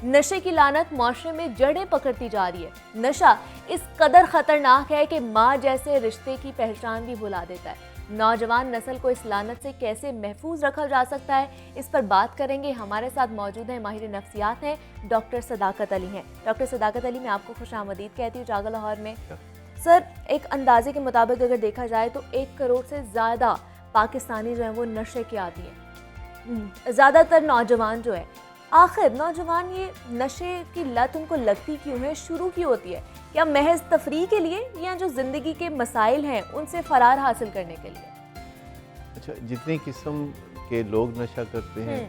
नशे की लानत माशरे में जड़ें पकड़ती जा रही है। नशा इस कदर खतरनाक है कि माँ जैसे रिश्ते की पहचान भी भुला देता है। नौजवान नस्ल को इस लानत से कैसे महफूज रखा जा सकता है, इस पर बात करेंगे। हमारे साथ मौजूद हैं माहिर नफ्सियात हैं डॉक्टर सदाकत अली हैं। डॉक्टर सदाकत अली, मैं आपको खुशामदीद कहती हूँ जागा लाहौर में। सर, एक अंदाजे के मुताबिक अगर देखा जाए तो 1 करोड़ से ज़्यादा पाकिस्तानी जो हैं वो नशे के आदी हैं, ज़्यादातर नौजवान जो है। आखिर नौजवान ये नशे की लत उनको लगती क्यों है, शुरू क्यों होती है? क्या महज तफरीह के लिए या जो ज़िंदगी के मसाइल हैं उनसे फ़रार हासिल करने के लिए? अच्छा, जितनी किस्म के लोग नशा करते हैं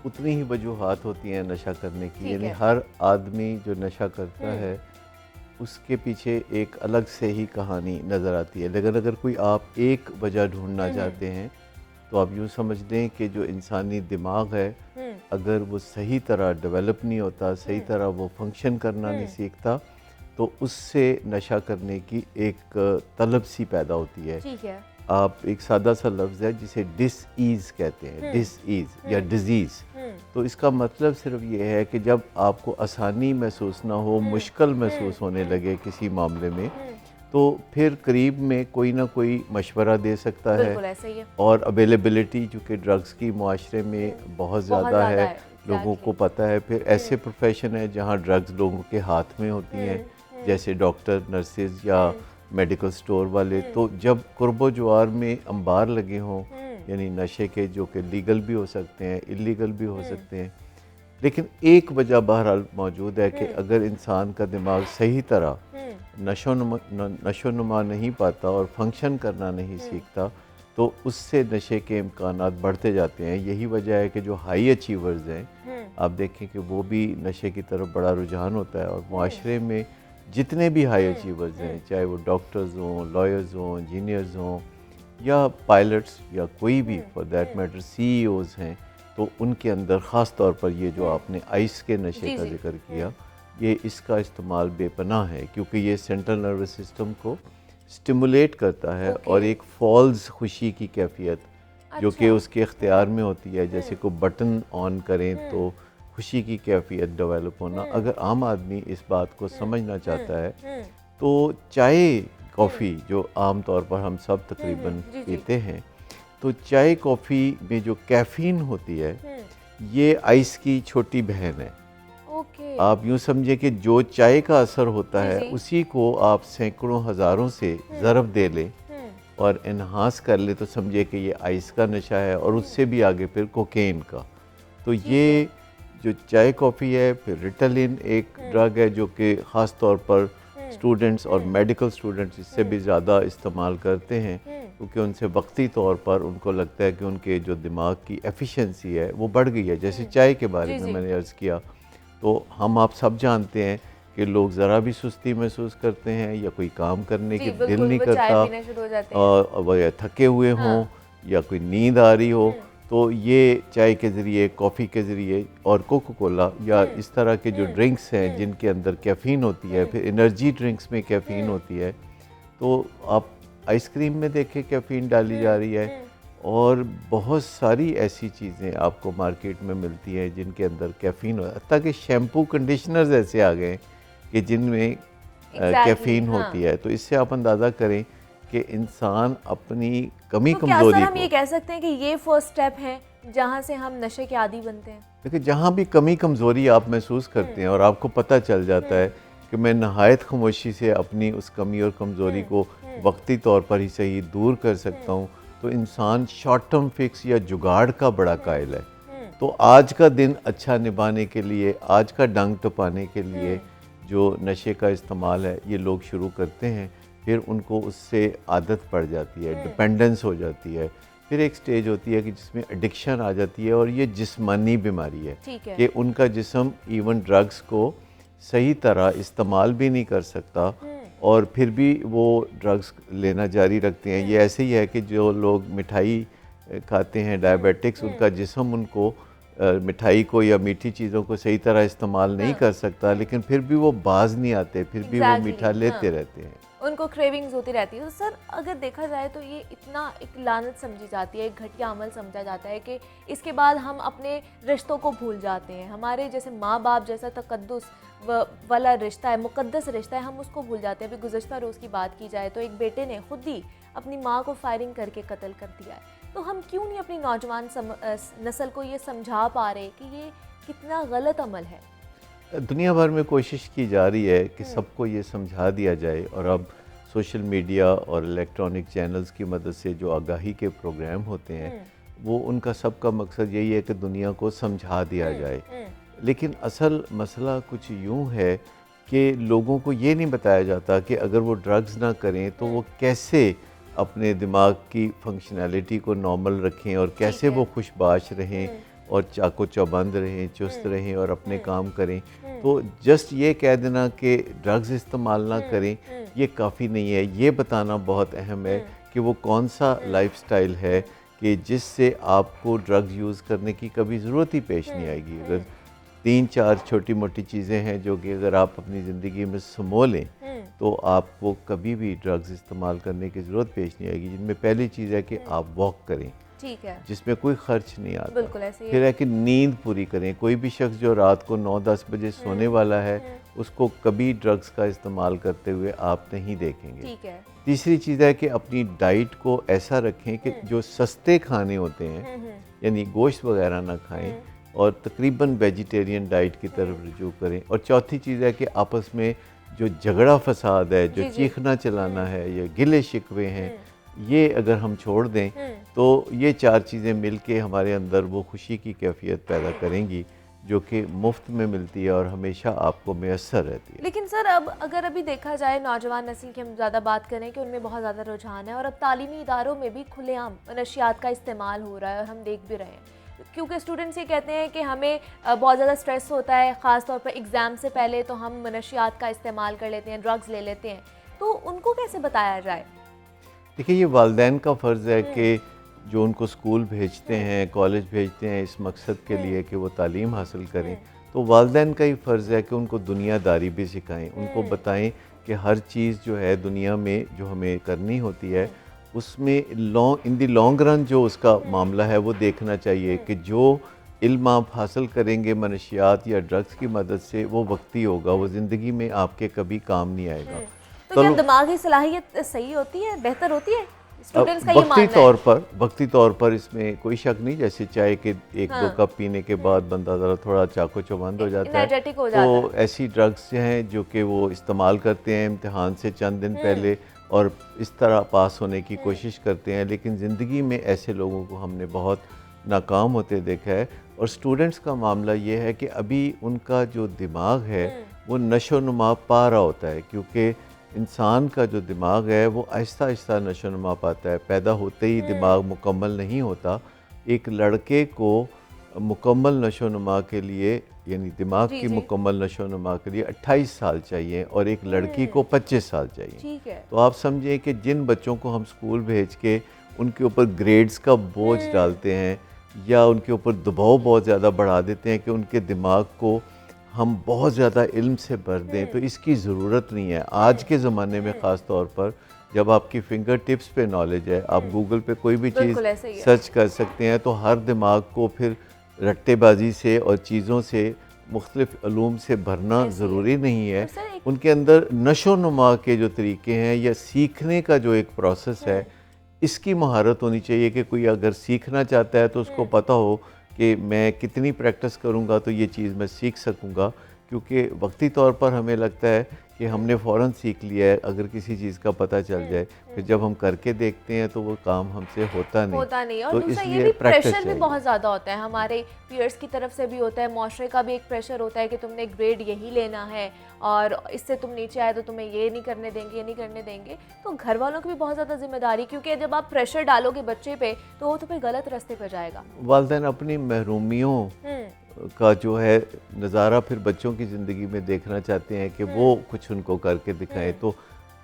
उतनी ही वजूहात होती हैं नशा करने की। यानी हर आदमी जो नशा करता है उसके पीछे एक अलग से ही कहानी नज़र आती है। लेकिन अगर कोई आप एक वजह ढूंढना चाहते हैं तो आप यूँ समझ लें कि जो इंसानी दिमाग है, अगर वो सही तरह डेवलप नहीं होता, सही तरह वो फंक्शन करना नहीं सीखता, तो उससे नशा करने की एक तलब सी पैदा होती है। ठीक है। आप एक सादा सा लफ्ज़ है जिसे डिसईज़ कहते हैं, डिसईज़ या डिजीज़। तो इसका मतलब सिर्फ ये है कि जब आपको आसानी महसूस ना हो, मुश्किल महसूस होने लगे किसी मामले में, तो फिर करीब में कोई ना कोई मशवरा दे सकता है। ऐसे ही है। और अवेलेबिलिटी चूँकि ड्रग्स की माशरे में बहुत ज़्यादा है, लोगों को पता है। फिर ऐसे प्रोफेशन है जहाँ ड्रग्स लोगों के हाथ में होती हैं, जैसे डॉक्टर, नर्सेज या मेडिकल स्टोर वाले। तो जब कुर्बो जवार में अंबार लगे हों, यानी नशे के, जो कि लीगल भी हो सकते हैं, इलीगल भी हो सकते हैं, लेकिन एक वजह बहरहाल मौजूद है कि अगर इंसान का दिमाग सही तरह नशोनुमा नहीं पाता और फंक्शन करना नहीं सीखता, तो उससे नशे के इम्कानात बढ़ते जाते हैं। यही वजह है कि जो हाई अचीवर्स हैं, आप देखें कि वो भी नशे की तरफ बड़ा रुझान होता है। और माशरे में जितने भी हाई अचीवर्स हैं, चाहे वो डॉक्टर्स हों, लॉयर्स हों, इंजीनियर्स हों या पायलट्स या कोई भी फॉर दैट मैटर CEOs हैं, तो उनके अंदर ख़ास तौर पर ये जो आपने आइस के नशे का जिक्र किया, ये इसका इस्तेमाल बेपनाह है, क्योंकि ये सेंट्रल नर्वस सिस्टम को स्टिमुलेट करता है और एक फॉल्स खुशी की कैफियत जो कि उसके इख्तियार में होती है, जैसे को बटन ऑन करें तो खुशी की कैफियत डेवलप होना। अगर आम आदमी इस बात को समझना चाहता है तो चाय कॉफ़ी जो आम तौर पर हम सब तकरीबन पीते हैं, तो चाय कॉफ़ी में जो कैफ़ीन होती है ये आइस की छोटी बहन है। आप यूँ समझे कि जो चाय का असर होता है उसी को आप सैकड़ों हज़ारों से ज़रब दे लें और इन्हांस कर ले, तो समझे कि ये आइस का नशा है और उससे भी आगे फिर कोकेन का। तो ये जो चाय कॉफ़ी है, फिर रिटालिन एक ड्रग है जो कि ख़ास तौर पर स्टूडेंट्स और मेडिकल स्टूडेंट्स इससे भी ज़्यादा इस्तेमाल करते हैं, क्योंकि उनसे वक्ती तौर पर उनको लगता है कि उनके जो दिमाग की एफिशिएंसी है वो बढ़ गई है। जैसे चाय के बारे में मैंने अर्ज़ किया, तो हम आप सब जानते हैं कि लोग ज़रा भी सुस्ती महसूस करते हैं या कोई काम करने की दिल नहीं करता और वह थके हुए हों या कोई नींद आ रही हो, तो ये चाय के ज़रिए, कॉफ़ी के ज़रिए और कोको कोला या इस तरह के जो ड्रिंक्स हैं जिनके अंदर कैफ़ीन होती है, फिर एनर्जी ड्रिंक्स में कैफ़ीन होती है, तो आप आइसक्रीम में देखें कैफ़ीन डाली जा रही है और बहुत सारी ऐसी चीज़ें आपको मार्केट में मिलती हैं जिनके अंदर कैफ़ीन हो, हत्ता कि शैम्पू, कंडीशनर्स ऐसे आ गए कि जिनमें कैफ़ीन होती है। तो इससे आप अंदाज़ा करें कि इंसान अपनी कमी कमज़ोरी क्या हम ये कह सकते हैं कि ये फर्स्ट स्टेप है जहाँ से हम नशे के आदी बनते हैं? देखिए, जहाँ भी कमी कमज़ोरी आप महसूस करते हैं और आपको पता चल जाता है कि मैं नहायत खामोशी से अपनी उस कमी और कमज़ोरी को वक्ती तौर पर ही सही दूर कर सकता हूँ, तो इंसान शॉर्ट टर्म फिक्स या जुगाड़ का बड़ा कायल है। तो आज का दिन अच्छा निभाने के लिए, आज का डंग टपाने के लिए जो नशे का इस्तेमाल है ये लोग शुरू करते हैं, फिर उनको उससे आदत पड़ जाती है, डिपेंडेंस हो जाती है, फिर एक स्टेज होती है कि जिसमें एडिक्शन आ जाती है और ये जिस्मानी बीमारी है कि उनका जिस्म इवन ड्रग्स को सही तरह इस्तेमाल भी नहीं कर सकता और फिर भी वो ड्रग्स लेना जारी रखते हैं। ये ऐसे ही है कि जो लोग मिठाई खाते हैं, डायबिटिक्स, उनका जिस्म उनको मिठाई को या मीठी चीज़ों को सही तरह इस्तेमाल नहीं कर सकता, लेकिन फिर भी वो बाज नहीं आते, फिर भी वो मीठा लेते रहते हैं। उनको क्रेविंग्स होती रहती है। तो सर अगर देखा जाए तो ये इतना एक लानत समझी जाती है, एक घटिया अमल समझा जाता है कि इसके बाद हम अपने रिश्तों को भूल जाते हैं। हमारे जैसे माँ बाप जैसा तकद्दुस वाला रिश्ता है, मुकद्दस रिश्ता है, हम उसको भूल जाते हैं। अभी गुज़श्ता रोज़ की बात की जाए तो एक बेटे ने खुद ही अपनी माँ को फायरिंग करके कत्ल कर दिया है। तो हम क्यों नहीं अपनी नौजवान नस्ल को ये समझा पा रहे कि ये कितना गलत अमल है? दुनिया भर में कोशिश की जा रही है कि सबको ये समझा दिया जाए, और अब सोशल मीडिया और इलेक्ट्रॉनिक चैनल्स की मदद से जो आगाही के प्रोग्राम होते हैं वो उनका सबका मकसद यही है कि दुनिया को समझा दिया जाए। लेकिन असल मसला कुछ यूँ है कि लोगों को ये नहीं बताया जाता कि अगर वो ड्रग्स ना करें तो वो कैसे अपने दिमाग की फंक्शनैलिटी को नॉर्मल रखें और कैसे वो खुशबाश रहें और चाको चौबंद रहें, चुस्त रहें और अपने काम करें। तो जस्ट ये कह देना कि ड्रग्स इस्तेमाल ना करें ये काफ़ी नहीं है। ये बताना बहुत अहम है कि वो कौन सा लाइफस्टाइल है कि जिससे आपको ड्रग्स यूज़ करने की कभी ज़रूरत ही पेश नहीं आएगी। अगर 3-4 छोटी मोटी चीज़ें हैं जो कि अगर आप अपनी ज़िंदगी में समो लें तो आपको कभी भी ड्रग्स इस्तेमाल करने की ज़रूरत पेश नहीं आएगी। जिनमें पहली चीज़ है कि आप वॉक करें, ठीक है, जिसमें कोई खर्च नहीं आता। बिल्कुल ऐसे फिर है कि नींद पूरी करें। कोई भी शख्स जो रात को 9-10 बजे सोने वाला है उसको कभी ड्रग्स का इस्तेमाल करते हुए आप नहीं देखेंगे। ठीक है। तीसरी चीज़ है कि अपनी डाइट को ऐसा रखें कि जो सस्ते खाने होते हैं यानी गोश्त वगैरह ना खाएं और तकरीबन वेजिटेरियन डाइट की तरफ रुजू करें। और चौथी चीज़ है कि आपस में जो झगड़ा फसाद है, जो चीखना चलाना है या गिले शिकवे हैं, ये अगर हम छोड़ दें तो ये 4 चीज़ें मिलके हमारे अंदर वो खुशी की कैफियत पैदा करेंगी जो कि मुफ्त में मिलती है और हमेशा आपको मैसर रहती है। लेकिन सर अब अगर अभी देखा जाए नौजवान नस्ल की हम ज़्यादा बात करें कि उनमें बहुत ज़्यादा रुझान है और अब तालीमी इदारों में भी खुलेआम नशियात का इस्तेमाल हो रहा है और हम देख भी रहे हैं। क्योंकि स्टूडेंट्स ये कहते हैं कि हमें बहुत ज़्यादा स्ट्रेस होता है, ख़ास तौर पर एग्ज़ाम से पहले, तो हम नशियात का इस्तेमाल कर लेते हैं, ड्रग्स ले लेते हैं। तो उनको कैसे बताया जाए? देखिए ये वालिदैन का फ़र्ज़ है कि जो उनको स्कूल भेजते हैं, कॉलेज भेजते हैं इस मकसद के लिए कि वो तालीम हासिल करें, तो वालिदैन का ही फ़र्ज़ है कि उनको दुनियादारी भी सिखाएं, उनको बताएं कि हर चीज़ जो है दुनिया में जो हमें करनी होती है उसमें इन दी लॉन्ग रन जो उसका मामला है वो देखना चाहिए कि जो इल्म आप हासिल करेंगे मनशियात या ड्रग्स की मदद से वो वक्ती होगा, वो ज़िंदगी में आपके कभी काम नहीं आएगा। तो क्या दिमागी सलाहियत सही होती है, बेहतर होती है? स्टूडेंट्स का ये मानना है। वक्ती तौर पर इसमें कोई शक नहीं। जैसे चाय के 1-2 कप पीने के बाद बंदा ज़रा थोड़ा चाको चौबंद हो जाता है, तो ऐसी ड्रग्स हैं जो कि वो इस्तेमाल करते हैं इम्तिहान से चंद दिन पहले और इस तरह पास होने की कोशिश करते हैं, लेकिन ज़िंदगी में ऐसे लोगों को हमने बहुत नाकाम होते देखा है। और स्टूडेंट्स का मामला ये है कि अभी उनका जो दिमाग है वो नशो नुमा पा रहा होता है, क्योंकि इंसान का जो दिमाग है वो आहिस्ता आहिस्ता नशो नुमा पाता है। पैदा होते ही दिमाग मुकम्मल नहीं होता। एक लड़के को मुकम्मल नशो नुमा के लिए यानी दिमाग की मुकम्मल नशो नुमा के लिए 28 साल चाहिए और एक लड़की को 25 साल चाहिए। ठीक है। तो आप समझें कि जिन बच्चों को हम स्कूल भेज के उनके ऊपर ग्रेड्स का बोझ डालते हैं या उनके ऊपर दबाव बहुत ज़्यादा बढ़ा देते हैं कि उनके दिमाग को हम बहुत ज़्यादा इल्म से भर दें, तो इसकी ज़रूरत नहीं है। आज के ज़माने में ख़ास तौर पर जब आपकी फिंगर टिप्स पे नॉलेज है, आप गूगल पे कोई भी चीज़ सर्च कर सकते हैं, तो हर दिमाग को फिर रट्टेबाजी से और चीज़ों से मुख्तलिफ अलूम से भरना ज़रूरी नहीं है। उनके अंदर नशो नुमा के जो तरीके हैं या सीखने का जो एक प्रोसेस है, इसकी महारत होनी चाहिए कि कोई अगर सीखना चाहता है तो उसको पता हो कि मैं कितनी प्रैक्टिस करूँगा तो ये चीज़ मैं सीख सकूँगा। क्योंकि वक्ती तौर पर हमें लगता है कि हमने फ़ौरन सीख लिया है, अगर किसी चीज़ का पता चल जाए, फिर जब हम करके देखते हैं तो वो काम हमसे होता नहीं। और दूसरा ये भी प्रेशर भी बहुत ज़्यादा होता है, हमारे पीयर्स की तरफ से भी होता है, माशरे का भी एक प्रेशर होता है कि तुमने ग्रेड यही लेना है और इससे तुम नीचे आए तो तुम्हें ये नहीं करने देंगे, ये नहीं करने देंगे। तो घर वालों की भी बहुत ज़्यादा जिम्मेदारी, क्योंकि जब आप प्रेशर डालोगे बच्चे पे तो वो तो फिर गलत रास्ते पर जाएगा। वालिदैन अपनी महरूमियों का जो है नज़ारा फिर बच्चों की ज़िंदगी में देखना चाहते हैं कि वो कुछ उनको करके दिखाएं, तो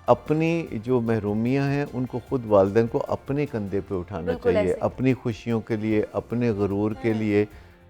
अपनी जो महरूमियाँ हैं उनको खुद वालिदैन को अपने कंधे पे उठाना चाहिए। अपनी खुशियों के लिए, अपने गुरूर के लिए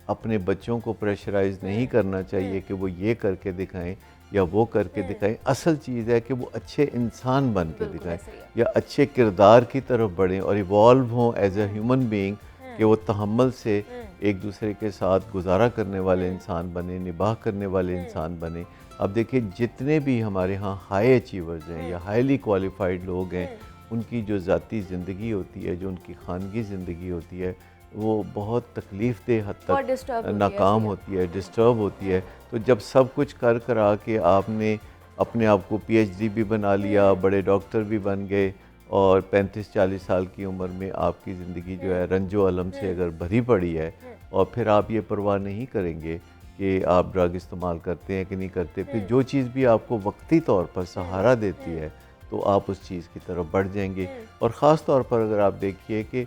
अपने बच्चों को प्रेशराइज़ नहीं करना चाहिए कि वो ये करके दिखाएं। या वो करके दिखाएं। असल चीज़ है कि वो अच्छे इंसान बन के बिल्कुल दिखाएं ऐसे ही है। या अच्छे किरदार की तरफ बढ़ें और इवॉल्व हों एज ए ह्यूमन बीइंग, कि वो तहम्मुल से एक दूसरे के साथ गुजारा करने वाले इंसान बने, निभाह करने वाले इंसान बने। अब देखिए जितने भी हमारे यहाँ हाई अचीवर्स हैं या हाईली क्वालिफाइड लोग हैं, उनकी जो ज़ाती ज़िंदगी होती है, जो उनकी खानगी ज़िंदगी होती है, वो बहुत तकलीफ़देह हद बहुत तक डिस्टर्ब होती है नाकाम ऐसे ही। होती है, डिस्टर्ब होती है। तो जब सब कुछ कर करा के आपने अपने आप को पीएचडी भी बना लिया, बड़े डॉक्टर भी बन गए और 35-40 साल की उम्र में आपकी ज़िंदगी जो है रंजो अलम से अगर भरी पड़ी है और फिर आप ये परवाह नहीं करेंगे कि आप ड्रग इस्तेमाल करते हैं कि नहीं करते, फिर जो चीज़ भी आपको वक्ती तौर पर सहारा देती है तो आप उस चीज़ की तरफ बढ़ जाएंगे। और ख़ास तौर पर अगर आप देखिए कि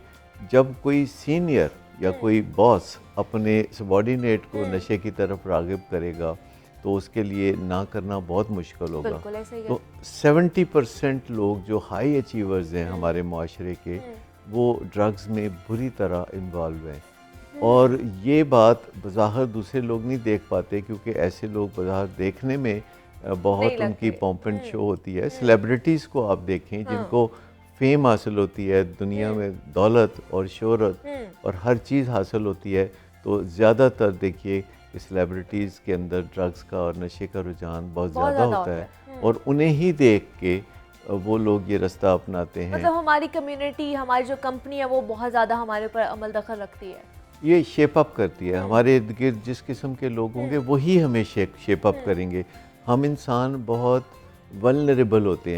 जब कोई सीनियर या कोई बॉस अपने सबॉर्डिनेट को नशे की तरफ राग़िब करेगा तो उसके लिए ना करना बहुत मुश्किल होगा। बिल्कुल ऐसे ही है। तो 70% लोग जो हाई अचीवर्स हैं हमारे माशरे के, वो ड्रग्स में बुरी तरह इन्वॉल्व हैं। और ये बात बज़ाहिर दूसरे लोग नहीं देख पाते क्योंकि ऐसे लोग बज़ाहिर देखने में नहीं बहुत उनकी लगते। पॉम्प एंड शो होती है। सेलिब्रिटीज़ को आप देखें जिनको फेम हासिल होती है, दुनिया में दौलत और शोहरत और हर चीज़ हासिल होती है, तो ज़्यादातर देखिए कि सेलिब्रिटीज़ के अंदर ड्रग्स का और नशे का रुझान बहुत बहुत ज़्यादा ज़्यादा होता होता है है। और उन्हें ही देख के वो लोग ये रास्ता अपनाते हैं। मतलब हमारी कम्युनिटी, हमारी जो कंपनी है वो बहुत ज़्यादा हमारे ऊपर अमल दखल रखती है। ये शेप अप करती है हमारे इर्द गिर्द जिस किस्म के लोग होंगे वही हमें शेप अप करेंगे। हम इंसान बहुत वल्नरेबल होते हैं।